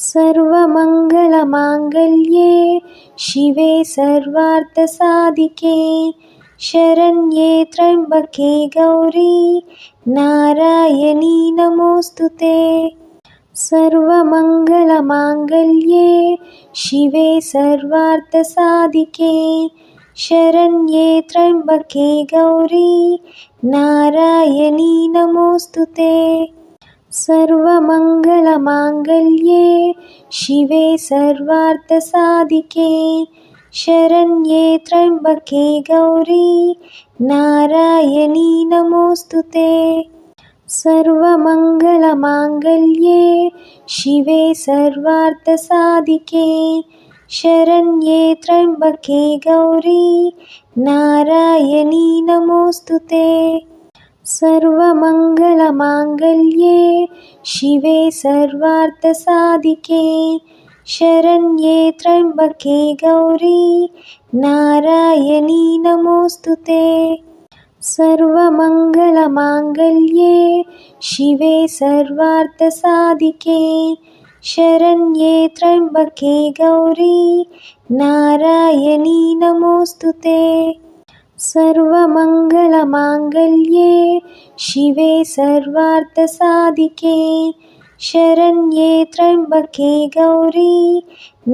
सर्वमङ्गलमाङ्गल्ये शिवे सर्वार्थसाधिके शरण्ये त्र्यम्बके गौरी नारायणी नमोऽस्तुते। सर्वमङ्गलमाङ्गल्ये शिवे सर्वार्थसाधिके शरण्ये त्र्यम्बके गौरी नारायणी नमोऽस्तुते। सर्वमङ्गलमाङ्गल्ये शिवे सर्वार्थसाधिके शरण्ये त्र्यम्बके गौरी नारायणी नमोऽस्तुते। सर्वमङ्गलमाङ्गल्ये शिवे सर्वार्थसाधिके शरण्ये त्र्यम्बके गौरी नारायणी नमोऽस्तुते। सर्वमङ्गलमाङ्गल्ये शिवे सर्वार्थसाधिके शरण्ये त्र्यम्बके गौरी नारायणी नमोऽस्तुते। सर्वमङ्गलमाङ्गल्ये शिवे सर्वार्थसाधिके शरण्ये त्र्यम्बके गौरी नारायणी नमोऽस्तुते। सर्वमङ्गलमाङ्गल्ये शिवे सर्वार्थसाधिके शरण्ये त्र्यम्बके गौरी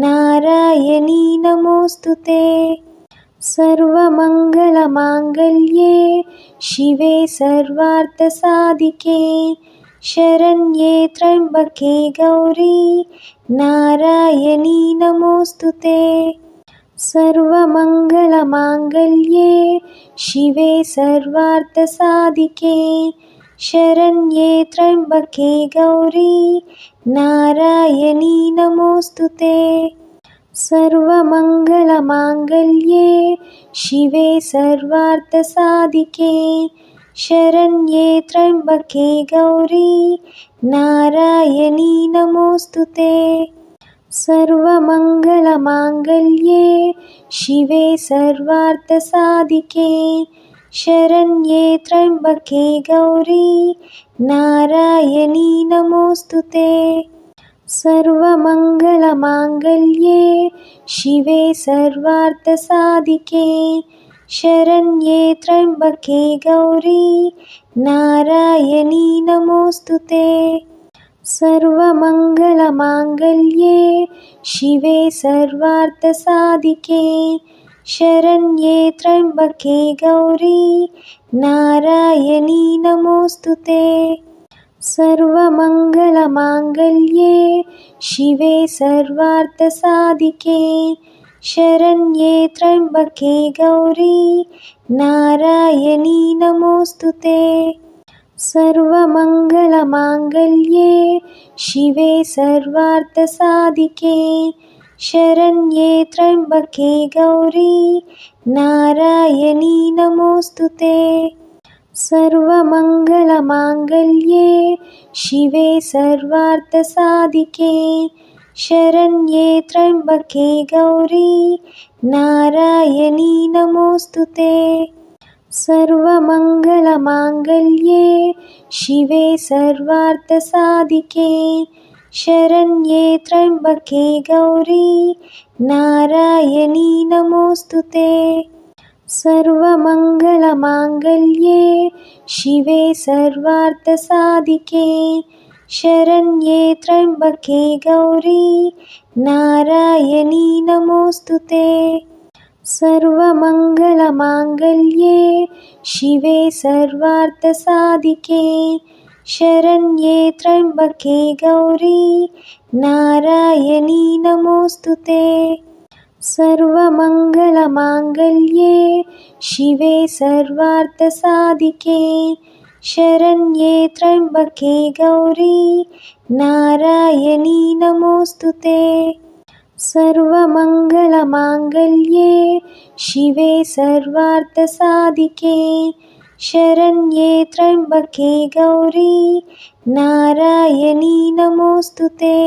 नारायणी नमोऽस्तुते। सर्वमङ्गलमाङ्गल्ये शिवे सर्वार्थसाधिके शरण्ये त्र्यम्बके गौरी नारायणी नमोऽस्तुते। सर्वमङ्गलमाङ्गल्ये शिवे सर्वार्थसाधिके शरण्ये त्र्यम्बके गौरी नारायणी नमोऽस्तुते। सर्वमङ्गलमाङ्गल्ये शिवे सर्वार्थसाधिके शरण्ये त्र्यम्बके गौरी नारायणी नमोऽस्तुते। सर्वमङ्गलमाङ्गल्ये शिवे सर्वार्थसाधिके शरण्ये त्र्यम्बके गौरी नारायणी नमोऽस्तुते। सर्वमङ्गलमाङ्गल्ये शिवे सर्वार्थसाधिके शरण्ये त्र्यम्बके गौरी नारायणी नमोऽस्तुते। सर्वमङ्गलमाङ्गल्ये शिवे सर्वार्थसाधिके शरण्ये त्र्यम्बके गौरी नारायणी नमोऽस्तुते। सर्वमङ्गलमाङ्गल्ये शिवे सर्वार्थसाधिके शरण्ये त्र्यम्बके गौरी नारायणी नमोऽस्तुते। सर्वमङ्गलमाङ्गल्ये शिवे सर्वार्थसाधिके शरण्ये त्र्यम्बके गौरी नारायणी नमोऽस्तुते। सर्वमङ्गलमाङ्गल्ये शिवे सर्वार्थसाधिके शरण्ये त्र्यम्बके गौरी नारायणी नमोऽस्तुते। सर्वमङ्गलमाङ्गल्ये शिवे सर्वार्थसाधिके शरण्ये त्र्यम्बके गौरी नारायणी नमोऽस्तुते। सर्वमङ्गलमाङ्गल्ये शिवे सर्वार्थसाधिके शरण्ये त्र्यम्बके गौरी नारायणी नमोऽस्तुते। सर्वमङ्गलमाङ्गल्ये शिवे सर्वार्थसाधिके शरण्ये त्र्यम्बके गौरी नारायणी नमोऽस्तुते। सर्वमङ्गलमाङ्गल्ये शिवे सर्वार्थसाधिके शरण्ये त्र्यम्बके गौरी नारायणी नमोऽस्तुते। सर्वमङ्गलमाङ्गल्ये शिवे सर्वार्थसाधिके शरण्ये त्र्यम्बके गौरी नारायणी नमोऽस्तुते।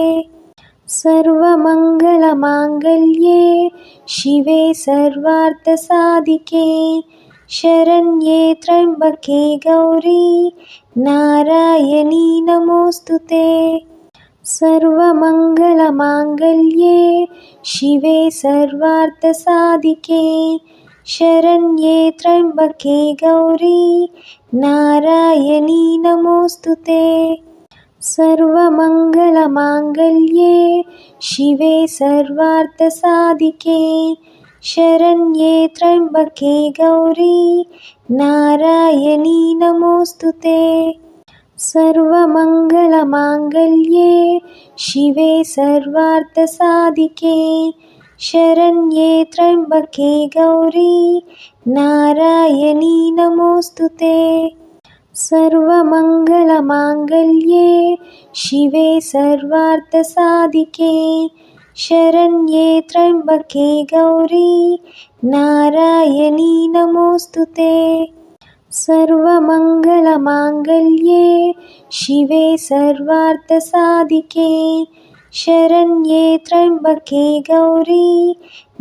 सर्वमङ्गलमाङ्गल्ये शिवे सर्वार्थसाधिके शरण्ये त्र्यम्बके गौरी नारायणी नमोऽस्तुते। सर्वमङ्गलमाङ्गल्ये सर्वमङ्गलमाङ्गल्ये शिवे सर्वार्थसाधिके शरण्ये त्र्यम्बके गौरी नारायणी नमोऽस्तुते। सर्वमङ्गलमाङ्गल्ये शिवे सर्वार्थसाधिके शरण्ये त्र्यम्बके गौरी नारायणी नमोऽस्तुते। सर्वमङ्गलमाङ्गल्ये शिवे सर्वार्थसाधिके शरण्ये त्र्यम्बके गौरी नारायणी नमोऽस्तुते। सर्वमङ्गलमाङ्गल्ये शिवे सर्वार्थसाधिके शरण्ये त्र्यम्बके गौरी नारायणी नमोऽस्तुते। सर्वमङ्गलमाङ्गल्ये शिवे सर्वार्थसाधिके शरण्ये त्र्यम्बके गौरी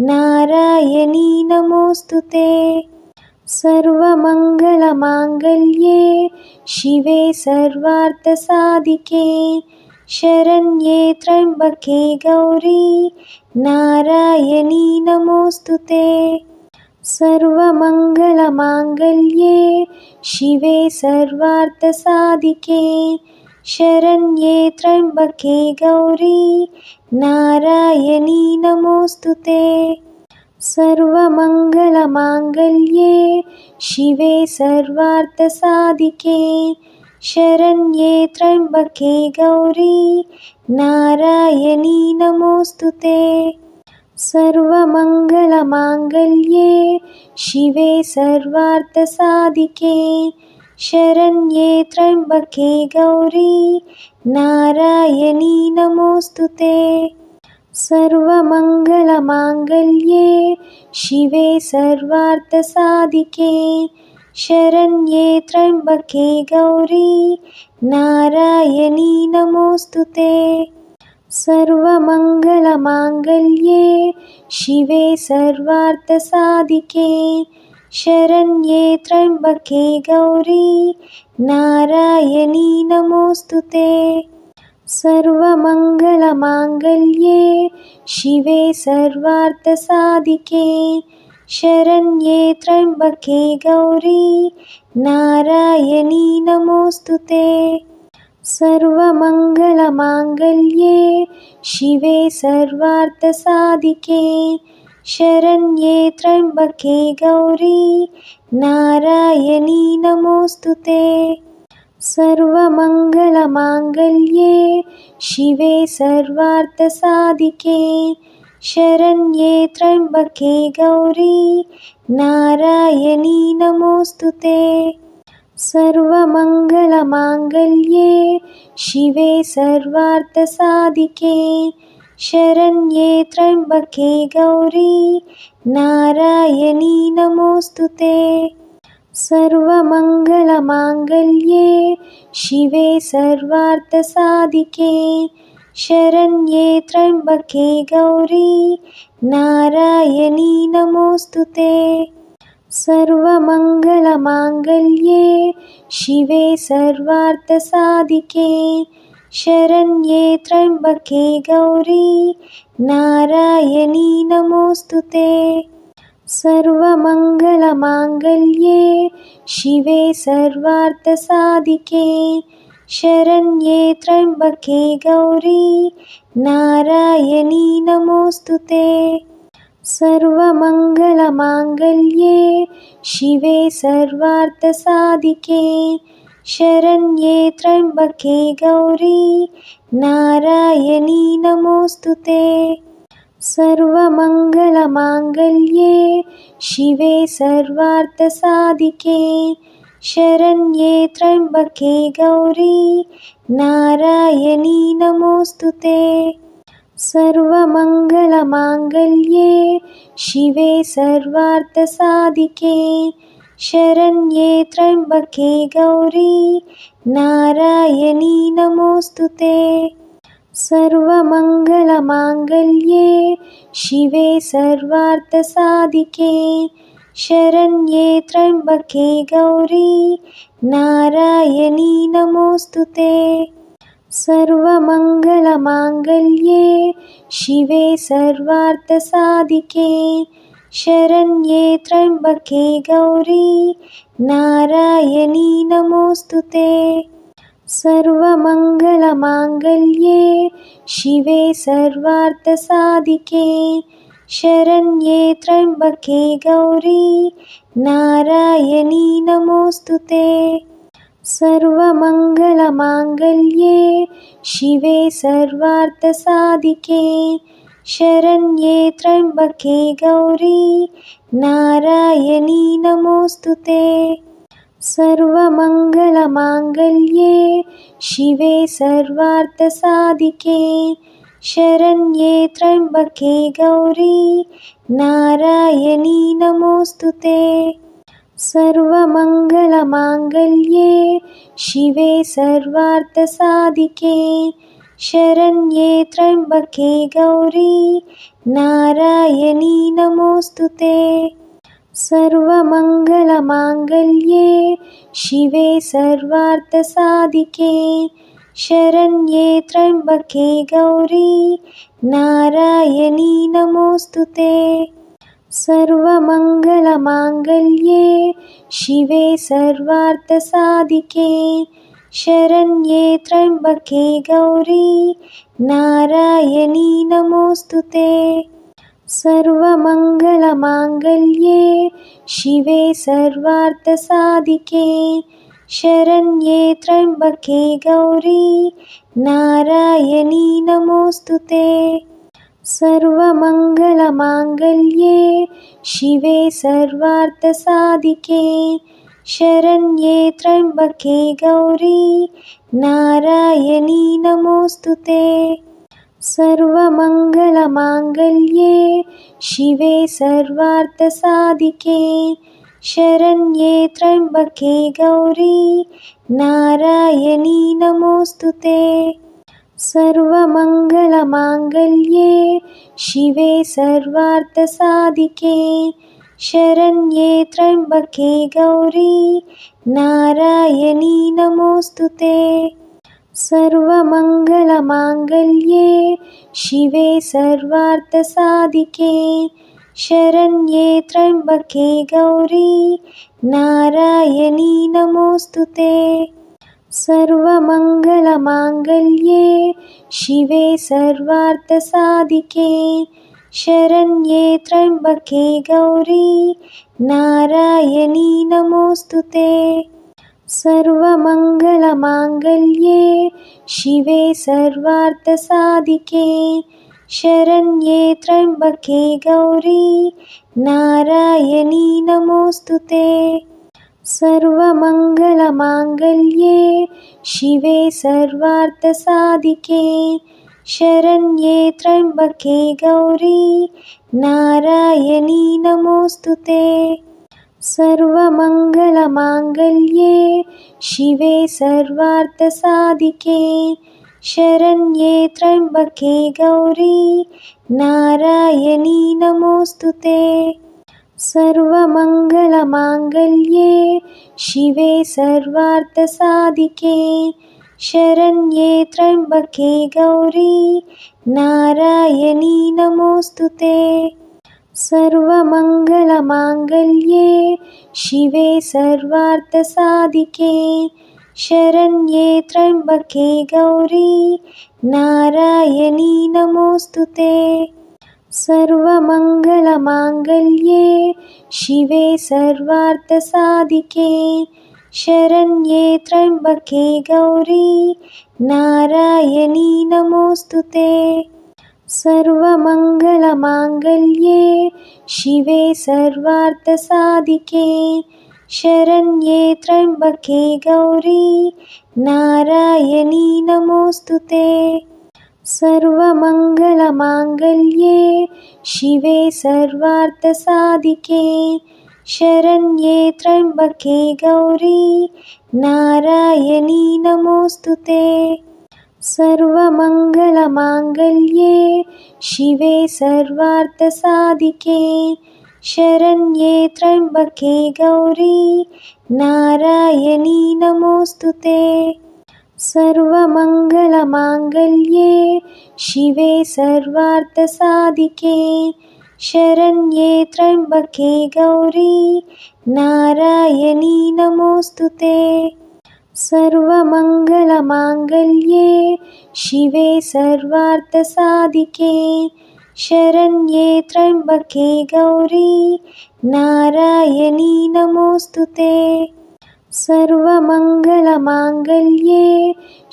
नारायणी नमोऽस्तुते। सर्वमङ्गलमाङ्गल्ये शिवे सर्वार्थसाधिके शरण्ये त्र्यम्बके गौरी नारायणी नमोऽस्तुते। सर्वमङ्गलमाङ्गल्ये शिवे सर्वार्थसाधिके शरण्ये त्र्यम्बके गौरी नारायणी नमोऽस्तुते। सर्वमङ्गलमाङ्गल्ये शिवे सर्वार्थसाधिके शरण्ये त्र्यम्बके गौरी नारायणी नमोऽस्तुते। सर्वमङ्गलमाङ्गल्ये शिवे सर्वार्थसाधिके शरण्ये त्र्यम्बके गौरी नारायणी नमोऽस्तुते। सर्वमङ्गलमाङ्गल्ये शिवे सर्वार्थसाधिके शरण्ये त्र्यम्बके गौरी नारायणी नमोऽस्तुते। सर्वमङ्गलमाङ्गल्ये शिवे सर्वार्थसाधिके शरण्ये त्र्यम्बके गौरी नारायणी नमोऽस्तुते। सर्वमङ्गलमाङ्गल्ये शिवे सर्वार्थसाधिके शरण्ये त्र्यम्बके गौरी नारायणी नमोऽस्तुते। सर्वमङ्गलमाङ्गल्ये शिवे सर्वार्थसाधिके शरण्ये त्र्यम्बके गौरी नारायणी नमोऽस्तुते। सर्वमङ्गलमाङ्गल्ये शिवे सर्वार्थसाधिके शरण्ये त्र्यम्बके गौरी नारायणी नमोऽस्तुते। सर्वमङ्गलमाङ्गल्ये शिवे सर्वार्थसाधिके शरण्ये त्र्यम्बके गौरी नारायणी नमोऽस्तुते। सर्वमङ्गलमाङ्गल्ये शिवे सर्वार्थसाधिके शरण्ये त्र्यम्बके गौरी नारायणी नमोऽस्तुते। सर्वमङ्गलमाङ्गल्ये शिवे सर्वार्थसाधिके शरण्ये त्र्यम्बके गौरी नारायणी नमोऽस्तुते। सर्वमङ्गलमाङ्गल्ये शिवे सर्वार्थसाधिके शरण्ये त्र्यम्बके गौरी नारायणी नमोऽस्तुते। सर्वमङ्गलमाङ्गल्ये शिवे सर्वार्थसाधिके शरण्ये त्र्यम्बके गौरी नारायणी नमोऽस्तुते। सर्वमङ्गलमाङ्गल्ये शिवे सर्वार्थसाधिके शरण्ये त्र्यम्बके गौरी नारायणी नमोऽस्तुते। सर्वमङ्गलमाङ्गल्ये शिवे सर्वार्थसाधिके शरण्ये त्र्यम्बके गौरी नारायणी नमोऽस्तुते। सर्वमङ्गलमाङ्गल्ये शिवे सर्वार्थसाधिके शरण्ये त्र्यम्बके गौरी नारायणी नमोऽस्तुते। सर्वमङ्गलमाङ्गल्ये शिवे सर्वार्थसाधिके शरण्ये त्र्यम्बके गौरी नारायणी नमोऽस्तुते। सर्वमङ्गलमाङ्गल्ये शिवे सर्वार्थसाधिके शरण्ये त्र्यम्बके गौरी नारायणी नमोऽस्तुते। सर्वमङ्गलमाङ्गल्ये शिवे सर्वार्थसाधिके शरण्ये त्र्यम्बके गौरी नारायणी नमोऽस्तुते। सर्वमङ्गलमाङ्गल्ये शिवे सर्वार्थसाधिके शरण्ये त्र्यम्बके गौरी नारायणी नमोऽस्तुते। सर्वमङ्गलमाङ्गल्ये शिवे सर्वार्थसाधिके शरण्ये त्र्यम्बके गौरी नारायणी नमोऽस्तुते। सर्वमङ्गलमाङ्गल्ये शिवे सर्वार्थसाधिके शरण्ये त्र्यम्बके गौरी नारायणी नमोऽस्तुते। सर्वमङ्गलमाङ्गल्ये शिवे सर्वार्थसाधिके शरण्ये त्र्यम्बके गौरी नारायणी नमोऽस्तुते। सर्वमङ्गलमाङ्गल्ये शिवे सर्वार्थसाधिके शरण्ये त्र्यम्बके गौरी नारायणी नमोऽस्तुते। सर्वमङ्गलमाङ्गल्ये शिवे सर्वार्थसाधिके शरण्ये त्र्यम्बके गौरी नारायणी नमोऽस्तुते। सर्वमङ्गलमाङ्गल्ये शिवे सर्वार्थसाधिके शरण्ये त्र्यम्बके गौरी नारायणी नमोऽस्तुते। सर्वमङ्गलमाङ्गल्ये शिवे सर्वार्थसाधिके शरण्ये त्र्यम्बके गौरी नारायणी नमोऽस्तुते। सर्वमङ्गलमाङ्गल्ये शिवे सर्वार्थसाधिके शरण्ये त्र्यम्बके गौरी नारायणी नमोऽस्तुते। सर्वमङ्गलमाङ्गल्ये शिवे सर्वार्थसाधिके शरण्ये त्र्यम्बके गौरी नारायणी नमोऽस्तुते। सर्वमङ्गलमाङ्गल्ये शिवे सर्वार्थसाधिके शरण्ये त्र्यम्बके गौरी नारायणी नमोऽस्तुते। सर्वमङ्गलमाङ्गल्ये शिवे सर्वार्थसाधिके शरण्ये त्र्यम्बके गौरी नारायणी नमोऽस्तुते। सर्वमङ्गलमाङ्गल्ये शिवे सर्वार्थसाधिके शरण्ये त्र्यम्बके गौरी नारायणी नमोऽस्तुते। सर्वमङ्गलमाङ्गल्ये शिवे सर्वार्थसाधिके शरण्ये त्र्यम्बके गौरी नारायणी नमोऽस्तुते। सर्वमङ्गलमाङ्गल्ये शिवे सर्वार्थसाधिके शरण्ये त्र्यम्बके गौरी नारायणी नमोऽस्तुते। सर्वमङ्गलमाङ्गल्ये शिवे सर्वार्थसाधिके शरण्ये त्र्यम्बके गौरी नारायणी नमोऽस्तुते। सर्वमङ्गलमाङ्गल्ये शिवे सर्वार्थसाधिके शरण्ये त्र्यम्बके गौरी नारायणी नमोऽस्तुते। सर्वमङ्गलमाङ्गल्ये शिवे सर्वार्थसाधिके शरण्ये त्र्यम्बके गौरी नारायणी नमोऽस्तुते। सर्वमङ्गलमाङ्गल्ये शिवे सर्वार्थसाधिके शरण्ये त्र्यम्बके गौरी नारायणी नमोऽस्तुते। सर्वमङ्गलमाङ्गल्ये शिवे सर्वार्थसाधिके शरण्ये त्र्यम्बके गौरी नारायणी नमोऽस्तुते। सर्वमङ्गलमाङ्गल्ये शिवे सर्वार्थसाधिके शरण्ये त्र्यम्बके गौरी नारायणी नमोऽस्तुते। सर्वमङ्गलमाङ्गल्ये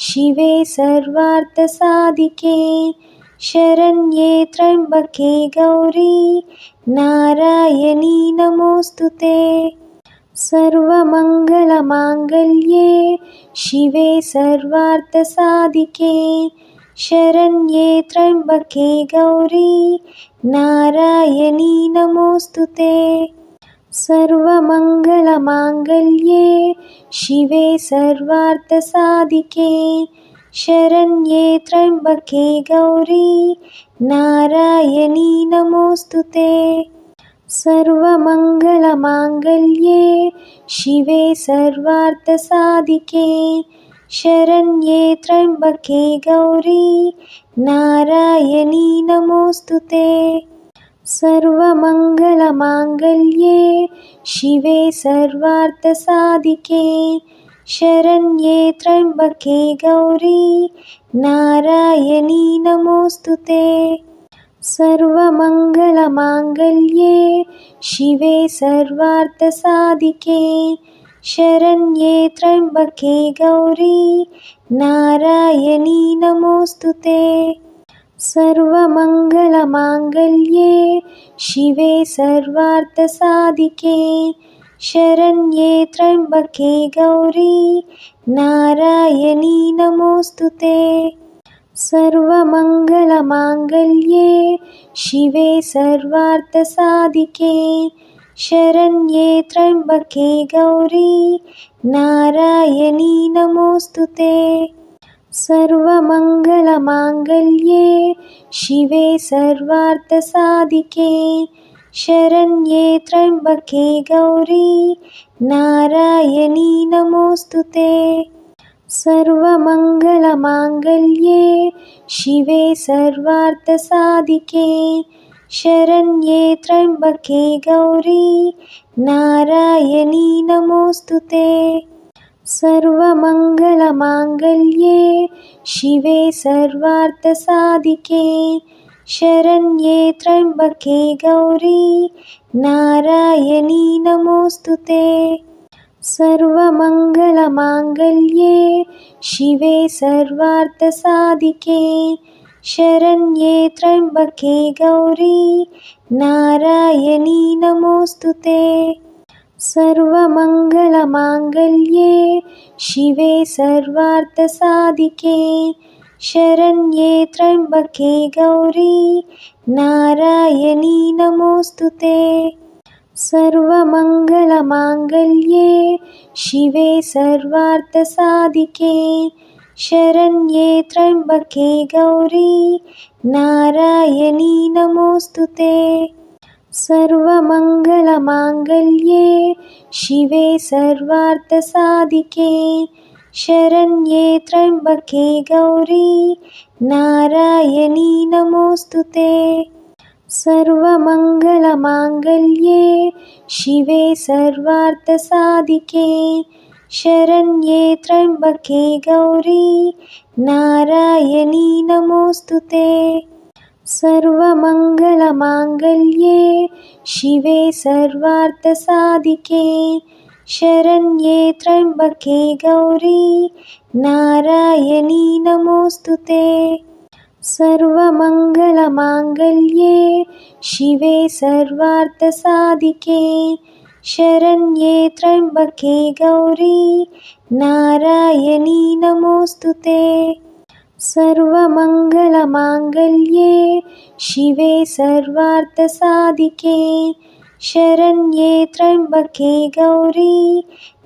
शिवे सर्वार्थसाधिके शरण्ये त्र्यम्बके गौरी नारायणी नमोऽस्तुते। सर्वमङ्गलमाङ्गल्ये शिवे सर्वार्थसाधिके शरण्ये त्र्यम्बके गौरी नारायणी नमोऽस्तुते। सर्वमङ्गलमाङ्गल्ये शिवे सर्वार्थसाधिके शरण्ये त्र्यम्बके गौरी नारायणी नमोऽस्तुते। सर्वमङ्गलमाङ्गल्ये शिवे सर्वार्थसाधिके शरण्ये त्र्यम्बके गौरी नारायणी नमोऽस्तुते। सर्वमङ्गलमाङ्गल्ये शिवे सर्वार्थसाधिके शरण्ये त्र्यम्बके गौरी नारायणी नमोऽस्तुते। सर्वमङ्गलमाङ्गल्ये शिवे सर्वार्थसाधिके शरण्ये त्र्यम्बके गौरी नारायणी नमोऽस्तुते। सर्वमङ्गलमाङ्गल्ये शिवे सर्वार्थसाधिके शरण्ये त्र्यम्बके गौरी नारायणी नमोऽस्तुते। सर्वमङ्गलमाङ्गल्ये शिवे सर्वार्थसाधिके शरण्ये त्र्यम्बके गौरी नारायणी नमोऽस्तुते। सर्वमङ्गलमाङ्गल्ये शिवे सर्वार्थसाधिके शरण्ये त्र्यम्बके गौरी नारायणी नमोऽस्तुते। सर्वमङ्गलमाङ्गल्ये शिवे सर्वार्थसाधिके शरण्ये त्र्यम्बके गौरी नारायणी नमोऽस्तुते। सर्वमङ्गलमाङ्गल्ये शिवे सर्वार्थसाधिके शरण्ये त्र्यम्बके गौरी नारायणी नमोऽस्तुते। सर्वमङ्गलमाङ्गल्ये शिवे सर्वार्थसाधिके शरण्ये त्र्यम्बके गौरी नारायणी नमोऽस्तुते। सर्वमङ्गलमाङ्गल्ये शिवे सर्वार्थसाधिके शरण्ये त्र्यम्बके गौरी नारायणी नमोऽस्तुते। सर्वमङ्गलमाङ्गल्ये शिवे सर्वार्थसाधिके शरण्ये त्र्यम्बके गौरी नारायणी नमोऽस्तुते। सर्वमङ्गलमाङ्गल्ये शिवे सर्वार्थसाधिके शरण्ये त्र्यम्बके गौरी नारायणी नमोऽस्तुते। सर्वमङ्गलमाङ्गल्ये शिवे सर्वार्थसाधिके शरण्ये त्र्यम्बके गौरी नारायणी नमोऽस्तुते। सर्वमङ्गलमाङ्गल्ये शिवे सर्वार्थसाधिके शरण्ये त्र्यम्बके गौरी नारायणी नमोऽस्तुते। सर्वमङ्गलमाङ्गल्ये शिवे सर्वार्थसाधिके शरण्ये त्र्यम्बके गौरी नारायणी नमोऽस्तुते। सर्वमङ्गलमाङ्गल्ये शिवे सर्वार्थसाधिके शरण्ये त्र्यम्बके गौरी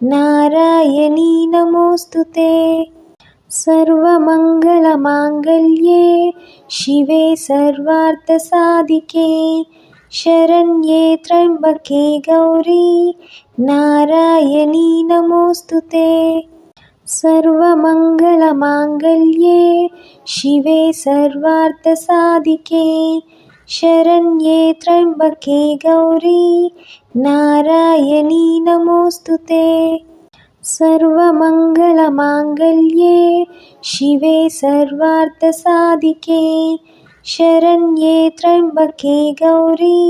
नारायणी नमोऽस्तुते। सर्वमङ्गलमाङ्गल्ये शिवे सर्वार्थसाधिके शरण्ये त्र्यम्बके गौरी नारायणी नमोऽस्तुते। सर्वमङ्गलमाङ्गल्ये शिवे सर्वार्थसाधिके शरण्ये त्र्यम्बके गौरी नारायणी नमोऽस्तुते। सर्वमङ्गलमाङ्गल्ये शिवे सर्वार्थसाधिके शरण्ये त्र्यम्बके गौरी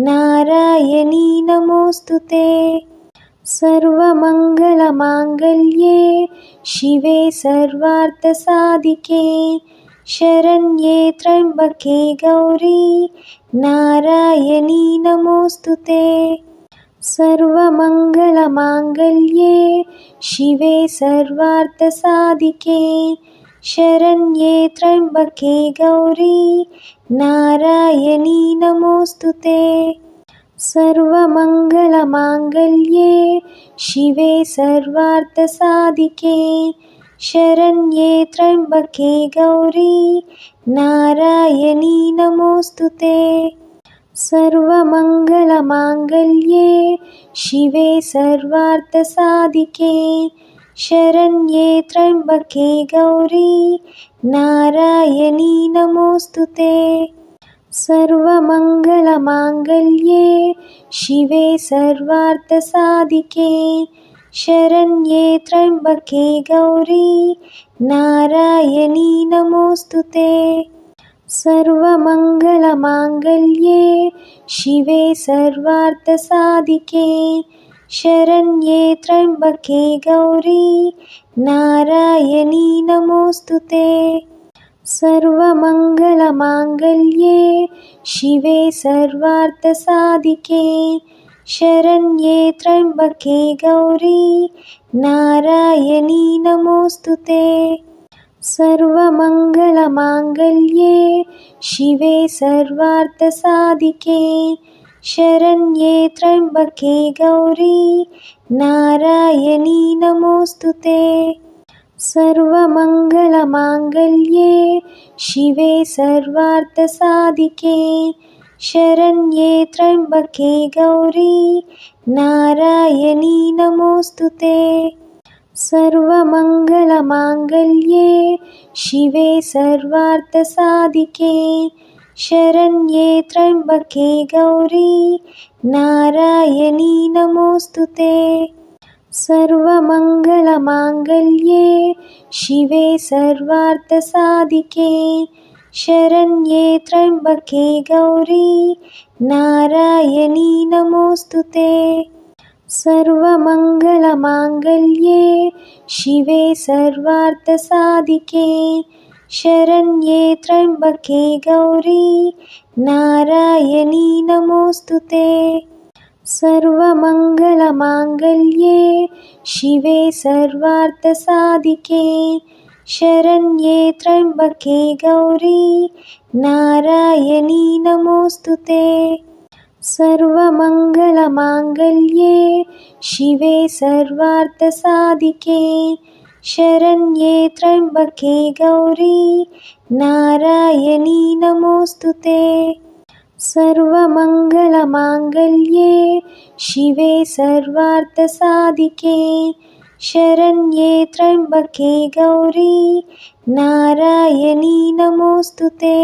नारायणी नमोऽस्तुते। सर्वमङ्गलमाङ्गल्ये शिवे सर्वार्थसाधिके शरण्ये त्र्यम्बके गौरी नारायणी नमोऽस्तुते। सर्वमङ्गलमाङ्गल्ये शिवे सर्वार्थसाधिके शरण्ये त्र्यम्बके गौरी नारायणी नमोऽस्तुते। सर्वमङ्गलमाङ्गल्ये शिवे सर्वार्थसाधिके शरण्ये त्र्यम्बके गौरी नारायणी नमोऽस्तुते। सर्वमङ्गलमाङ्गल्ये शिवे सर्वार्थसाधिके शरण्ये त्र्यम्बके गौरी नारायणी नमोऽस्तुते। सर्वमङ्गलमाङ्गल्ये शिवे सर्वार्थसाधिके शरण्ये त्र्यम्बके गौरी नारायणी नमोऽस्तुते। सर्वमङ्गलमाङ्गल्ये शिवे सर्वार्थसाधिके शरण्ये त्र्यम्बके गौरी नारायणी नमोऽस्तुते। सर्वमङ्गलमाङ्गल्ये शिवे सर्वार्थसाधिके शरण्ये त्र्यम्बके गौरी नारायणी नमोऽस्तुते। सर्वमङ्गलमाङ्गल्ये शिवे सर्वार्थसाधिके शरण्ये त्र्यम्बके गौरी नारायणी नमोऽस्तुते। सर्वमङ्गलमाङ्गल्ये शिवे सर्वार्थसाधिके शरण्ये त्र्यम्बके गौरी नारायणी नमोऽस्तुते। सर्वमङ्गलमाङ्गल्ये शिवे सर्वार्थसाधिके शरण्ये त्र्यम्बके गौरी नारायणी नमोऽस्तुते। सर्वमङ्गलमाङ्गल्ये शिवे सर्वार्थसाधिके शरण्ये त्र्यम्बके गौरी नारायणी नमोऽस्तुते। सर्वमङ्गलमाङ्गल्ये शिवे सर्वार्थसाधिके शरण्ये त्र्यम्बके गौरी नारायणी नमोऽस्तुते। सर्वमङ्गलमाङ्गल्ये शिवे सर्वार्थसाधिके शरण्ये त्र्यम्बके गौरी नारायणी नमोऽस्तुते। सर्वमङ्गलमाङ्गल्ये शिवे सर्वार्थसाधिके शरण्ये त्र्यम्बके गौरी नारायणी नमोऽस्तुते। सर्वमङ्गलमाङ्गल्ये शिवे सर्वार्थसाधिके शरण्ये त्र्यम्बके गौरी नारायणी नमोऽस्तुते।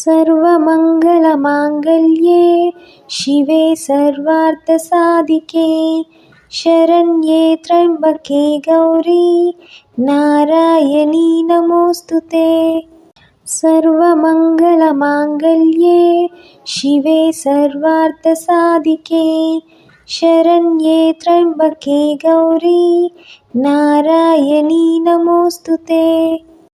सर्वमङ्गलमाङ्गल्ये शिवे सर्वार्थसाधिके शरण्ये त्र्यम्बके गौरी नारायणी नमोऽस्तुते। सर्वमङ्गलमाङ्गल्ये शिवे सर्वार्थसाधिके शरण्ये त्र्यम्बके गौरी नारायणी नमोऽस्तुते।